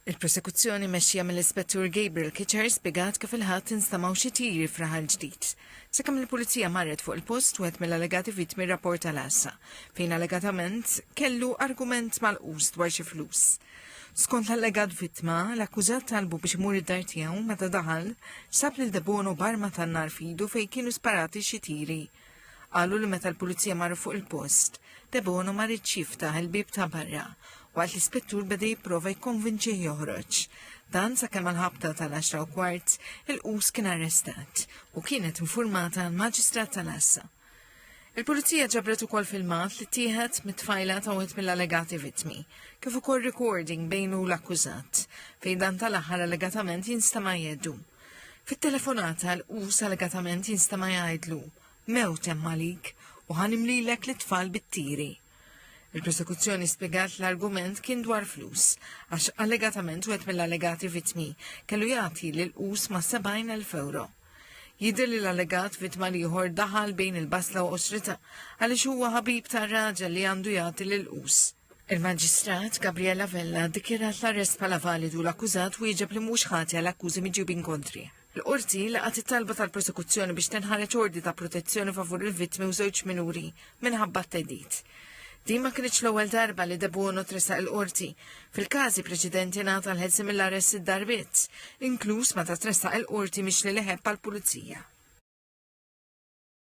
Il-prosekuzzjoni mexxija mill-Ispettur Gabriel Kitcher spjegat kif il-ħadd instamaw xi tiri f'Raħal ġdid. Sakemm il-Pulizija marret fuq il-post wieħed mill-allegati vittmi rapport tal-assa, fejn allegatament kellu argument mal-qus dwar xi flus. Skont l-allegat vittma, l-akkużat talbu biex imur id-dar tiegħu meta daħal sab lil Debono barma tan-nar f'idu fejn kienu sparati xi tiri. Qalu li meta l-Pulizija marru fuq il-post, Debono ma rridx jiftaħ il-bib ta' barra, waqt l-ispettur beda jipprova jikkonvinċih joħroġ. Dan sakemm għall-ħabta tal-10:15 il-qus kien arrestat u kienet infurmata għall-Maġistrat tal-Assa. Il-Pulizija ġabret ukoll filmat li tieħed mit-tfajla ta' wieħed mill-allegati vittmi, kif ukoll recording bejnu l-akkużat, fejn dan tal-aħħar allegatament jinstama' jeddu. Fit-telefonata l-qus allegatament jinstama' jgħidlu mewt hemm għalik u ħanimlilek l-tfal bit-tiri. Il-prosekuzzjoni spjegat l-argument kien dwar flus, għax allegatament wieħed mill-allegati vittmi kellu jagħti lill-qus ma' 70,000 euro. Jidher li l-allegat vittma ieħor daħal bejn il-basla u qosrita għaliex huwa ħabib tar-raġel li għandu jagħti lill-qus. Il-Maġistrat Gabriella Vella ddikjarat l-arrest bħala validu l-akkużat u jieġeb li mhux ħati għall-akkużi miġjubin kontri. L-qorti laqgħet it-talba tal-prosekuzzjoni biex tenħareġ ordi ta' protezzjoni favur il-vittmi u żewġ minuri minħabba t-teddid. Din ma kienx l-ewwel darba li Debono tresaq il-qorti. Fil-każi preċedenti ngħata l-ħelsi mill-arrest id-darbiet, inkluż meta tressaq il-qorti mhix li leħeb għall-pulizija.